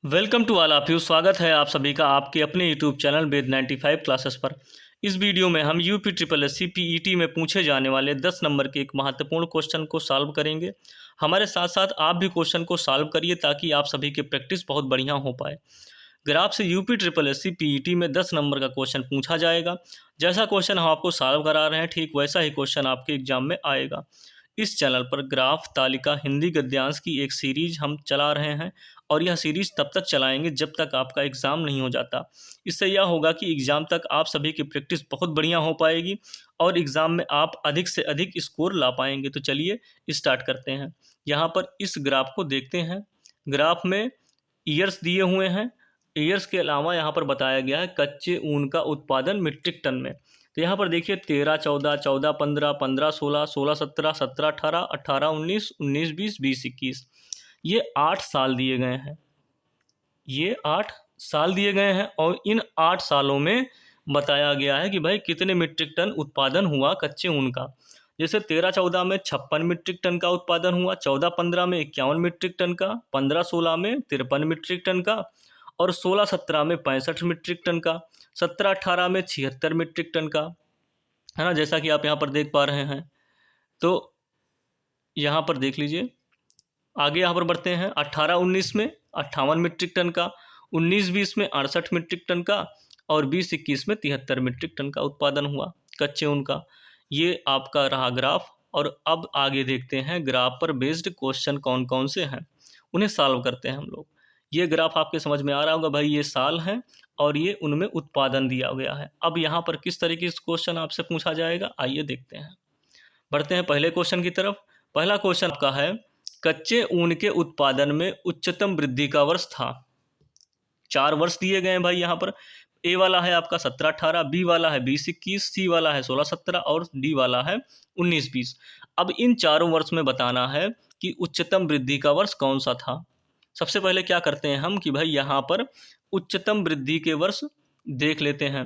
Welcome to all of you. स्वागत है आप सभी का आपके अपने यूट्यूब चैनल वेद 95 क्लासेस पर। इस वीडियो में हम UP triple S C PET में पूछे जाने वाले 10 नंबर के एक महत्वपूर्ण क्वेश्चन को सॉल्व करेंगे। हमारे साथ साथ आप भी क्वेश्चन को सॉल्व करिए ताकि आप सभी की प्रैक्टिस बहुत बढ़िया हो पाए। ग्राफ से UP triple S C PET में 10 नंबर का क्वेश्चन पूछा जाएगा। जैसा क्वेश्चन हम आपको सॉल्व करा रहे हैं ठीक वैसा ही क्वेश्चन आपके एग्जाम में आएगा। इस चैनल पर ग्राफ तालिका हिंदी गद्यांश की एक सीरीज हम चला रहे हैं और यह सीरीज तब तक चलाएंगे जब तक आपका एग्ज़ाम नहीं हो जाता। इससे यह होगा कि एग्ज़ाम तक आप सभी की प्रैक्टिस बहुत बढ़िया हो पाएगी और एग्ज़ाम में आप अधिक से अधिक स्कोर ला पाएंगे। तो चलिए स्टार्ट करते हैं। यहाँ पर इस ग्राफ को देखते हैं। ग्राफ में ईयर्स दिए हुए हैं। ईयर्स के अलावा यहाँ पर बताया गया है कच्चे ऊन का उत्पादन मीट्रिक टन में। तो यहाँ पर देखिए 13, 14, 14, 15, 15, 16, 16, 17, 17, 18, 18, 19, 19, 20, 20, 21, ये 8 साल दिए गए हैं। ये 8 साल दिए गए हैं और इन 8 सालों में बताया गया है कि भाई कितने मीट्रिक टन उत्पादन हुआ कच्चे ऊन का। जैसे 13-14 में 56 मीट्रिक टन का उत्पादन हुआ, 14-15 में 51 मीट्रिक टन का, 15-16 में 53 मीट्रिक टन का और 16-17 में 65 मीट्रिक टन का, 17-18 में 76 मीट्रिक टन का, है ना, जैसा कि आप यहाँ पर देख पा रहे हैं। तो यहाँ पर देख लीजिए, आगे यहाँ पर बढ़ते हैं। 18-19 में 58 मीट्रिक टन का, 19-20 में 68 मीट्रिक टन का और 20-21 में 73 मीट्रिक टन का उत्पादन हुआ कच्चे ऊन का। ये आपका रहा ग्राफ। और अब आगे देखते हैं ग्राफ पर बेस्ड क्वेश्चन कौन कौन से हैं, उन्हें सॉल्व करते हैं हम लोग। ये ग्राफ आपके समझ में आ रहा होगा भाई, ये साल हैं और ये उनमें उत्पादन दिया गया है। अब यहाँ पर किस तरीके से क्वेश्चन आपसे पूछा जाएगा, आइए देखते हैं। बढ़ते हैं पहले क्वेश्चन की तरफ। पहला क्वेश्चन आपका है, कच्चे ऊन के उत्पादन में उच्चतम वृद्धि का वर्ष था। 4 वर्ष दिए गए हैं भाई यहाँ पर। ए वाला है आपका 17-18, बी वाला है 20-21, सी वाला है 16-17 और डी वाला है 19-20। अब इन चारों वर्ष में बताना है कि उच्चतम वृद्धि का वर्ष कौन सा था। सबसे पहले क्या करते हैं हम कि भाई यहाँ पर उच्चतम वृद्धि के वर्ष देख लेते हैं।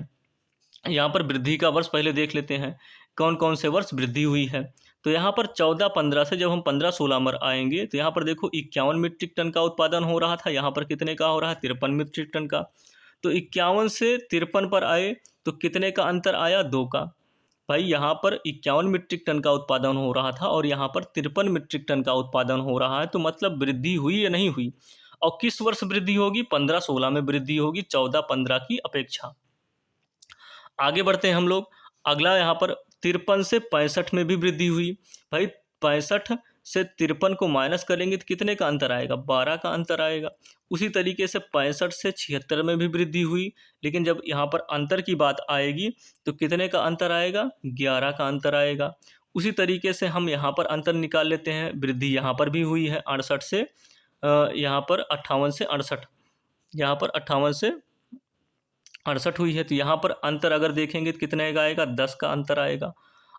यहाँ पर वृद्धि का वर्ष पहले देख लेते हैं, कौन कौन से वर्ष वृद्धि हुई है। तो यहाँ पर 14-15 से जब हम 15-16 में आएंगे तो यहाँ पर देखो 51 मीट्रिक टन का उत्पादन हो रहा था, यहाँ पर कितने का हो रहा है, 53 मीट्रिक टन का। तो 51 से 53 पर आए तो कितने का अंतर आया, 2 का। भाई यहाँ पर 51 मीट्रिक टन का उत्पादन हो रहा था और यहाँ पर 53 मीट्रिक टन का उत्पादन हो रहा है। तो मतलब वृद्धि हुई या नहीं हुई, और किस वर्ष वृद्धि होगी, 15-16 में वृद्धि होगी 14-15 की अपेक्षा। आगे बढ़ते हैं हम लोग। अगला यहाँ पर 53 से 65 में भी वृद्धि हुई। भाई 65 से 53 को माइनस करेंगे तो कितने का अंतर आएगा, 12 का अंतर आएगा। उसी तरीके से 65 से 76 में भी वृद्धि हुई, लेकिन जब यहाँ पर अंतर की बात आएगी तो कितने का अंतर आएगा, 11 का अंतर आएगा। उसी तरीके से हम यहाँ पर अंतर निकाल लेते हैं। वृद्धि यहाँ पर भी हुई है 68 से यहाँ पर 58 से 68, यहाँ पर 58 से 68 हुई है। तो यहाँ पर अंतर अगर देखेंगे तो कितने का आएगा, 10 का अंतर आएगा।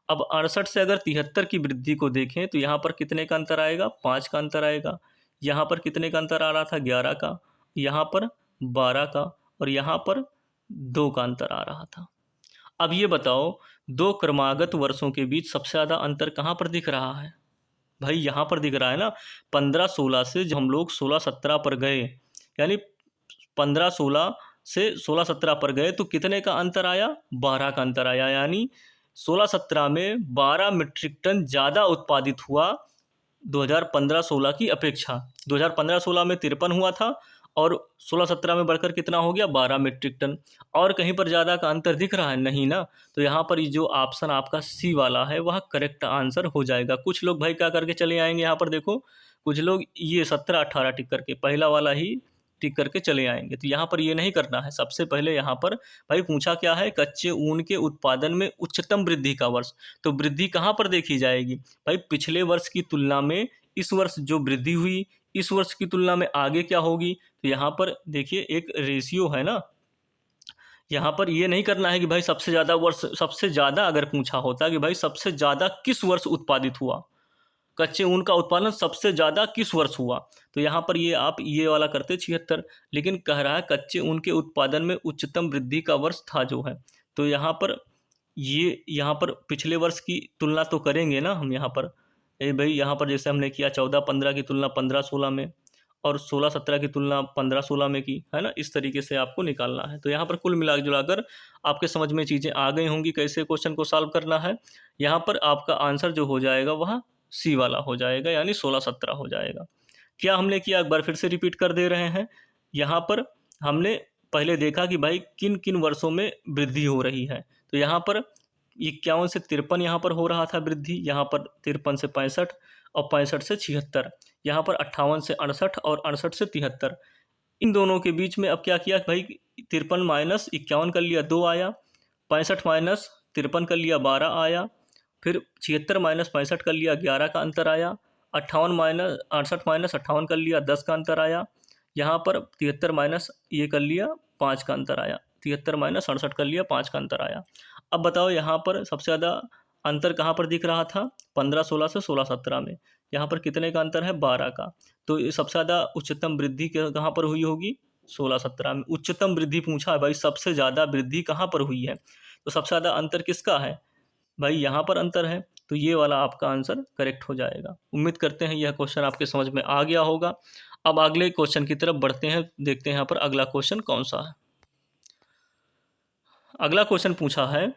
अब 68 से अगर 73 की वृद्धि को देखें तो यहाँ पर कितने का अंतर आएगा, 5 का अंतर आएगा। यहाँ पर कितने का अंतर आ रहा था, 11 का, यहाँ पर 12 का और यहाँ पर 2 का अंतर आ रहा था। अब ये बताओ, दो क्रमागत वर्षों के बीच सबसे ज़्यादा अंतर कहाँ पर दिख रहा है। भाई यहाँ पर दिख रहा है ना, 15-16 से जब हम लोग 16-17 पर गए, यानी 15-16 से 16-17 पर गए तो कितने का अंतर आया, 12 का अंतर आया। यानी 16-17 में 12 मीट्रिक टन ज़्यादा उत्पादित हुआ 2015-16 की अपेक्षा। 2015-16 में 53 हुआ था और 16-17 में बढ़कर कितना हो गया, 12 मीट्रिक टन। और कहीं पर ज़्यादा का अंतर दिख रहा है, नहीं ना। तो यहाँ पर ये जो ऑप्शन आपका सी वाला है वह करेक्ट आंसर हो जाएगा। कुछ लोग भाई क्या करके चले आएंगे, यहाँ पर देखो कुछ लोग ये 17-18 टिक करके पहला वाला ही टिक करके चले आएंगे। तो यहाँ पर ये नहीं करना है। सबसे पहले यहाँ पर भाई पूछा क्या है, कच्चे ऊन के उत्पादन में उच्चतम वृद्धि का वर्ष। तो वृद्धि कहाँ पर देखी जाएगी, भाई पिछले वर्ष की तुलना में इस वर्ष जो वृद्धि हुई, इस वर्ष की तुलना में आगे क्या होगी। तो यहाँ पर देखिए एक रेशियो है ना, यहाँ पर ये नहीं करना है कि भाई सबसे ज़्यादा वर्ष, सबसे ज़्यादा अगर पूछा होता कि भाई सबसे ज़्यादा किस वर्ष उत्पादित हुआ, कच्चे ऊन का उत्पादन सबसे ज़्यादा किस वर्ष हुआ, तो यहाँ पर ये आप ये वाला करते 76। लेकिन कह रहा है कच्चे ऊन के उत्पादन में उच्चतम वृद्धि का वर्ष था जो है। तो यहाँ पर यहाँ पर पिछले वर्ष की तुलना तो करेंगे ना हम। यहाँ पर भाई यहाँ पर जैसे हमने किया 14-15 की तुलना 15-16 में, और 16-17 की तुलना 15-16 में की, है ना? इस तरीके से आपको निकालना है। तो यहाँ पर कुल मिला जुलाकर आपके समझ में चीज़ें आ गई होंगी कैसे क्वेश्चन को सॉल्व करना है। यहाँ पर आपका आंसर जो हो जाएगा वह सी वाला हो जाएगा, यानी 16-17 हो जाएगा। क्या हमने किया, एक बार फिर से रिपीट कर दे रहे हैं। यहाँ पर हमने पहले देखा कि भाई किन किन वर्षों में वृद्धि हो रही है। तो यहाँ पर 51 से 53 यहाँ पर हो रहा था वृद्धि, यहाँ पर 53 से 65 और 65 से 76, यहाँ पर 58 से 68 और 68 से 73। इन दोनों के बीच में अब क्या किया भाई, 53 माइनस 51 कर लिया 2 आया, 65 माइनस 53 कर लिया 12 आया, फिर 76 माइनस 65 कर लिया 11 का अंतर आया, 58 माइनस 68 माइनस 58 कर लिया 10 का अंतर आया, यहाँ पर 73 माइनस ये कर लिया 5 का अंतर आया, 73 माइनस 68 कर लिया 5 का अंतर आया। अब बताओ यहाँ पर सबसे ज़्यादा अंतर कहाँ पर दिख रहा था, 15-16 से 16-17 में। यहाँ पर कितने का अंतर है, 12 का। तो ये सबसे ज़्यादा उच्चतम वृद्धि कहाँ पर हुई होगी, 16-17 में। उच्चतम वृद्धि पूछा है भाई, सबसे ज़्यादा वृद्धि कहाँ पर हुई है, तो सबसे ज़्यादा अंतर किसका है भाई, यहाँ पर अंतर है। तो ये वाला आपका आंसर करेक्ट हो जाएगा। उम्मीद करते हैं यह क्वेश्चन आपके समझ में आ गया होगा। अब अगले क्वेश्चन की तरफ बढ़ते हैं, देखते हैं यहाँ पर अगला क्वेश्चन कौन सा है। अगला क्वेश्चन पूछा है,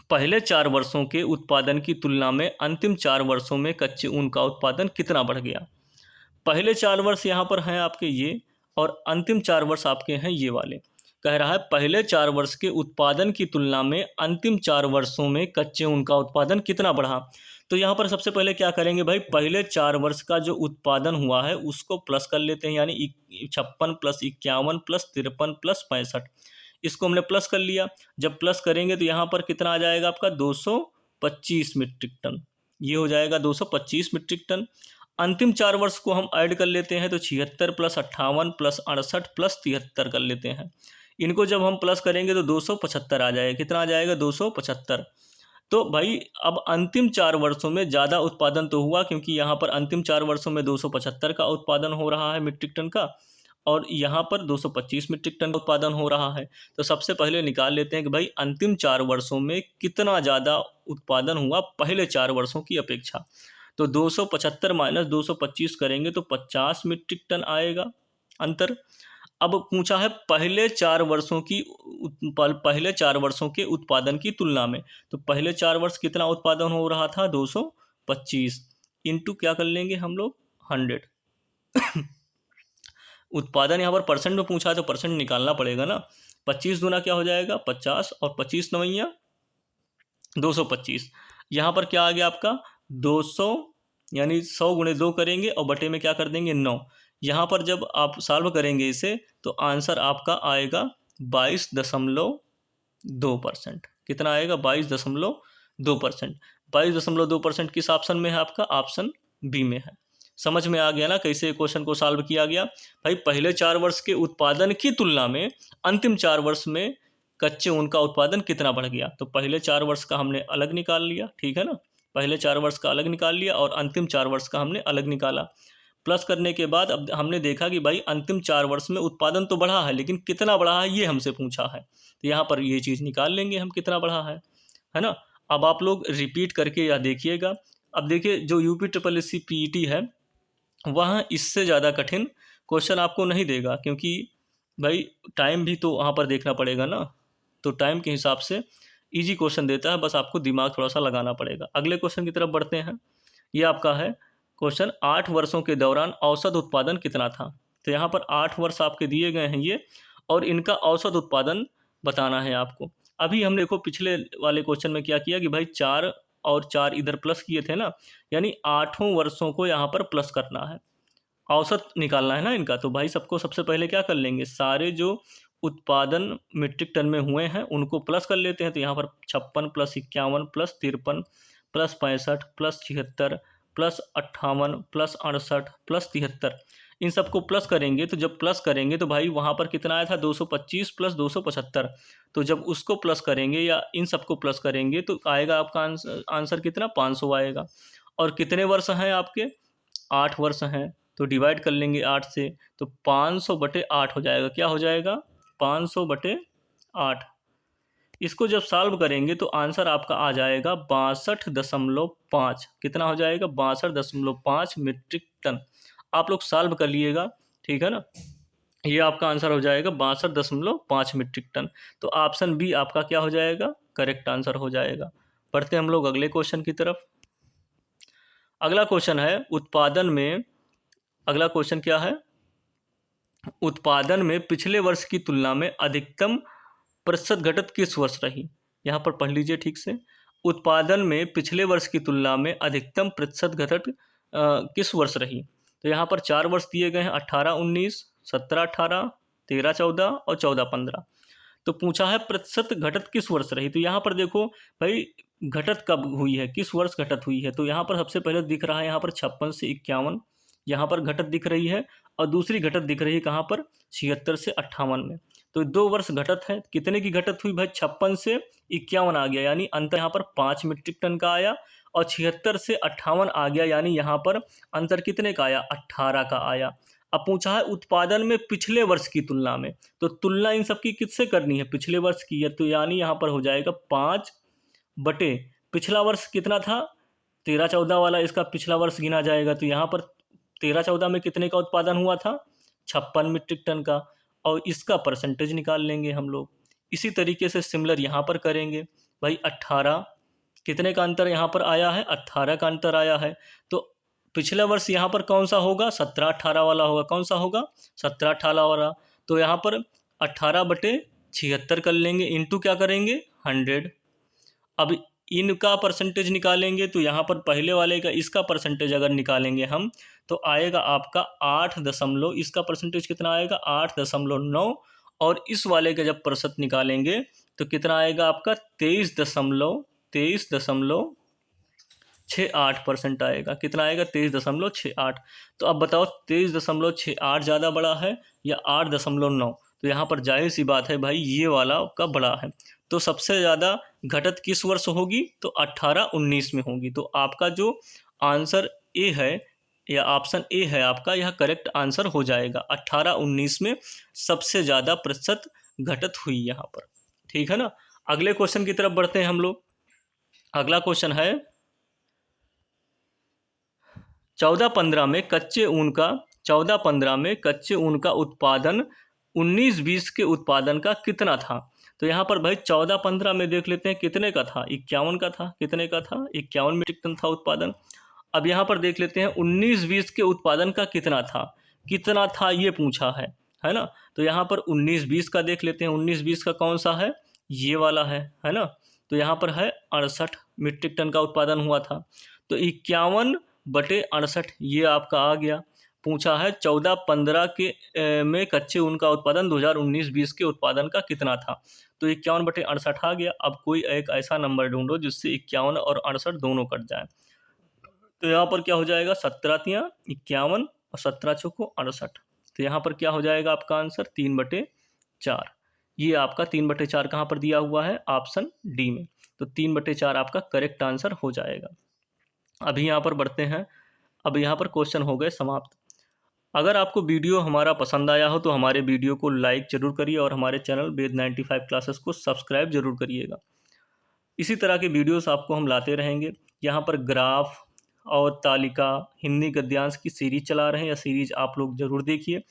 पहले 4 वर्षों के उत्पादन की तुलना में अंतिम 4 वर्षों में कच्चे ऊन का उत्पादन कितना बढ़ गया। पहले 4 वर्ष यहाँ पर हैं आपके ये, और अंतिम 4 वर्ष आपके हैं ये वाले। कह रहा है पहले 4 वर्ष के उत्पादन की तुलना में अंतिम 4 वर्षों में कच्चे ऊन का उत्पादन कितना बढ़ा। तो यहाँ पर सबसे पहले क्या करेंगे भाई, पहले 4 वर्ष का जो उत्पादन हुआ है उसको प्लस कर लेते हैं, यानी 56 प्लस 51 प्लस 53 प्लस 65, इसको हमने प्लस कर लिया। जब प्लस करेंगे तो यहाँ पर कितना आ जाएगा आपका, 225 मीट्रिक टन। ये हो जाएगा 225 मीट्रिक टन। अंतिम 4 वर्ष को हम ऐड कर लेते हैं, तो 76 प्लस 58 प्लस 68 प्लस 73 कर लेते हैं। इनको जब हम प्लस करेंगे तो 275 आ जाएगा। कितना आ जाएगा, 275। तो भाई अब अंतिम 4 वर्षों में ज़्यादा उत्पादन तो हुआ, क्योंकि यहाँ पर अंतिम 4 वर्षों में 275 का उत्पादन हो रहा है मीट्रिक टन का, और यहाँ पर 225 मीट्रिक टन का उत्पादन हो रहा है। तो सबसे पहले निकाल लेते हैं कि भाई अंतिम 4 वर्षों में कितना ज़्यादा उत्पादन हुआ पहले 4 वर्षों की अपेक्षा। तो 275 माइनस 225 करेंगे तो 50 मीट्रिक टन आएगा अंतर। अब पूछा है पहले 4 वर्षों के उत्पादन की तुलना में। तो पहले 4 वर्ष कितना उत्पादन हो रहा था, 225 इंटू क्या कर लेंगे हम लोग, 100। उत्पादन यहाँ पर परसेंट में पूछा है तो परसेंट निकालना पड़ेगा ना। 25 दूना क्या हो जाएगा, 50, और 25 नवैया 225। यहाँ पर क्या आ गया आपका 200, यानी 100 गुणे 2 करेंगे और बटे में क्या कर देंगे 9। यहाँ पर जब आप सॉल्व करेंगे इसे तो आंसर आपका आएगा 22.2%। कितना आएगा, 22.2%। 22.2% किस ऑप्शन में है आपका, ऑप्शन बी में है। समझ में आ गया ना कैसे क्वेश्चन को सॉल्व किया गया। भाई पहले 4 वर्ष के उत्पादन की तुलना में अंतिम 4 वर्ष में कच्चे ऊन का उत्पादन कितना बढ़ गया। तो पहले 4 वर्ष का हमने अलग निकाल लिया, ठीक है ना, पहले 4 वर्ष का अलग निकाल लिया और अंतिम 4 वर्ष का हमने अलग निकाला। प्लस करने के बाद अब हमने देखा कि भाई अंतिम 4 वर्ष में उत्पादन तो बढ़ा है, लेकिन कितना बढ़ा है ये हमसे पूछा है। तो यहाँ पर ये चीज़ निकाल लेंगे हम कितना बढ़ा है ना। अब आप लोग रिपीट करके या देखिएगा। अब देखिए जो UPSSC PET है वहाँ इससे ज़्यादा कठिन क्वेश्चन आपको नहीं देगा, क्योंकि भाई टाइम भी तो वहाँ पर देखना पड़ेगा ना। तो टाइम के हिसाब से इजी क्वेश्चन देता है, बस आपको दिमाग थोड़ा सा लगाना पड़ेगा। अगले क्वेश्चन की तरफ बढ़ते हैं। ये आपका है क्वेश्चन, 8 वर्षों के दौरान औसत उत्पादन कितना था। तो यहाँ पर 8 वर्ष आपके दिए गए हैं ये, और इनका औसत उत्पादन बताना है आपको। अभी हमने देखो पिछले वाले क्वेश्चन में क्या किया कि भाई 4 और 4 इधर प्लस किए थे ना, यानी 8 वर्षों को यहाँ पर प्लस करना है, औसत निकालना है ना इनका। तो भाई सबको सबसे पहले क्या कर लेंगे, सारे जो उत्पादन मीट्रिक टन में हुए हैं उनको प्लस कर लेते हैं। तो यहाँ पर 56 plus 51 plus 53 plus 65 plus 76 plus 58 plus 68 plus 73, इन सबको प्लस करेंगे। तो जब प्लस करेंगे तो भाई वहाँ पर कितना आया था, 225 प्लस 275। तो जब उसको प्लस करेंगे या इन सबको प्लस करेंगे तो आएगा आपका आंसर कितना, 500 आएगा। और कितने वर्ष हैं आपके, 8 वर्ष हैं। तो डिवाइड कर लेंगे 8 से, तो 500/8 हो जाएगा। क्या हो जाएगा, 500/8। इसको जब सॉल्व करेंगे तो आंसर आपका आ जाएगा 62.5। कितना हो जाएगा, 62.5 मीट्रिक टन। आप लोग सॉल्व कर लिएगा, ठीक है ना। ये आपका आंसर हो जाएगा 62.5 मीट्रिक टन। तो ऑप्शन बी आपका क्या हो जाएगा, करेक्ट आंसर हो जाएगा। पढ़ते हम लोग अगले क्वेश्चन की तरफ। अगला क्वेश्चन है उत्पादन में, अगला क्वेश्चन क्या है, उत्पादन में पिछले वर्ष की तुलना में अधिकतम प्रतिशत घटत किस वर्ष रही। यहाँ पर पढ़ लीजिए ठीक से। उत्पादन में पिछले वर्ष की तुलना में अधिकतम प्रतिशत घटत किस वर्ष रही। तो यहाँ पर 4 वर्ष दिए गए हैं, 18-19, 17-18, 13-14 और 14-15। तो पूछा है प्रतिशत घटत किस वर्ष रही। तो यहाँ पर देखो भाई घटत कब हुई है, किस वर्ष घटत हुई है। तो यहाँ पर सबसे पहले दिख रहा है यहाँ पर 56 से 51, यहाँ पर घटत दिख रही है, और दूसरी घटत दिख रही है कहाँ पर, 76 से 58 में। तो 2 वर्ष घटत है। कितने की घटत हुई भाई, 56 से 51 आ गया, यानी अंतर यहाँ पर 5 मीट्रिक टन का आया, और 76 से 58 आ गया, यानी यहाँ पर अंतर कितने का आया, 18 का आया। अब पूछा है उत्पादन में पिछले वर्ष की तुलना में, तो तुलना इन सबकी किससे करनी है, पिछले वर्ष की है। तो यानी यहाँ पर हो जाएगा 5 बटे पिछला वर्ष कितना था, 13-14 वाला, इसका पिछला वर्ष गिना जाएगा। तो यहाँ पर 13-14 में कितने का उत्पादन हुआ था, 56 मीट्रिक टन का, और इसका परसेंटेज निकाल लेंगे हम लोग। इसी तरीके से सिमिलर यहाँ पर करेंगे भाई। 18 कितने का अंतर यहाँ पर आया है, 18 का अंतर आया है। तो पिछला वर्ष यहाँ पर कौन सा होगा, 17-18 वाला होगा। कौन सा होगा, 17-18 वाला। तो यहाँ पर 18 बटे 76 कर लेंगे, इंटू क्या करेंगे, 100। अब इनका परसेंटेज निकालेंगे, तो यहाँ पर पहले वाले का इसका परसेंटेज अगर निकालेंगे हम, तो आएगा आपका 8 दशमलव, इसका परसेंटेज कितना आएगा, 8.9, और इस वाले का जब प्रतिशत निकालेंगे तो कितना आएगा आपका, 23.68% आएगा। कितना आएगा, 23.68। तो अब बताओ 23.68 ज़्यादा बड़ा है या 8.9। तो यहाँ पर जाहिर सी बात है भाई ये वाला का बड़ा है। तो सबसे ज़्यादा घटत किस वर्ष होगी, तो 18-19 में होगी। तो आपका जो आंसर ए है, या ऑप्शन ए है आपका, यह करेक्ट आंसर हो जाएगा। 18-19 में सबसे ज़्यादा प्रतिशत घटत हुई यहाँ पर, ठीक है ना। अगले क्वेश्चन की तरफ बढ़ते हैं हम लोग। अगला क्वेश्चन है 14-15 में कच्चे ऊन का उत्पादन 19-20 के उत्पादन का कितना था। तो यहाँ पर भाई 14-15 में देख लेते हैं कितने का था, 51 का था। कितने का था, 51 मीट्रिक टन था उत्पादन। अब यहाँ पर देख लेते हैं 19-20 के उत्पादन का कितना था ये पूछा है ना। तो यहाँ पर 19-20 का देख लेते हैं। 19-20 का कौन सा है, ये वाला है ना। तो यहाँ पर है 68 मीट्रिक टन का उत्पादन हुआ था। तो 51 बटे 68 ये आपका आ गया। पूछा है 14-15 के में कच्चे ऊन का उत्पादन 2019-20 के उत्पादन का कितना था। तो 51 बटे 68 आ गया। अब कोई एक ऐसा नंबर ढूंढो जिससे 51 और 68 दोनों कट जाए। तो यहाँ पर क्या हो जाएगा, 17 51 और 17 चौको 68। तो यहाँ पर क्या हो जाएगा आपका आंसर, 3/4। ये आपका 3/4 कहाँ पर दिया हुआ है, ऑप्शन डी में। तो 3/4 आपका करेक्ट आंसर हो जाएगा। अभी यहाँ पर बढ़ते हैं। अब यहाँ पर क्वेश्चन हो गए समाप्त। अगर आपको वीडियो हमारा पसंद आया हो तो हमारे वीडियो को लाइक ज़रूर करिए और हमारे चैनल वेद 95 क्लासेस को सब्सक्राइब ज़रूर करिएगा। इसी तरह के वीडियोस आपको हम लाते रहेंगे। यहाँ पर ग्राफ और तालिका, हिंदी गद्यांश की सीरीज चला रहे हैं। यह सीरीज आप लोग ज़रूर देखिए,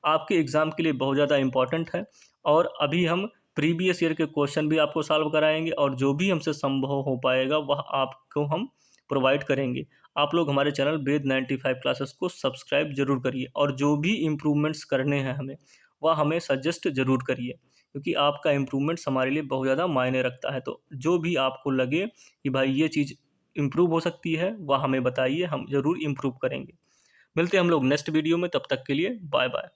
आपके एग्ज़ाम के लिए बहुत ज़्यादा इम्पॉर्टेंट है। और अभी हम प्रीवियस ईयर के क्वेश्चन भी आपको सॉल्व कराएंगे, और जो भी हमसे संभव हो पाएगा वह आपको हम प्रोवाइड करेंगे। आप लोग हमारे चैनल वेद 95 क्लासेस को सब्सक्राइब जरूर करिए, और जो भी इम्प्रूवमेंट्स करने हैं वह हमें सजेस्ट ज़रूर करिए, क्योंकि आपका इम्प्रूवमेंट्स हमारे लिए बहुत ज़्यादा मायने रखता है। तो जो भी आपको लगे कि भाई ये चीज़ इम्प्रूव हो सकती है वह हमें बताइए, हम ज़रूर इम्प्रूव करेंगे। मिलते हैं हम लोग नेक्स्ट वीडियो में, तब तक के लिए बाय बाय।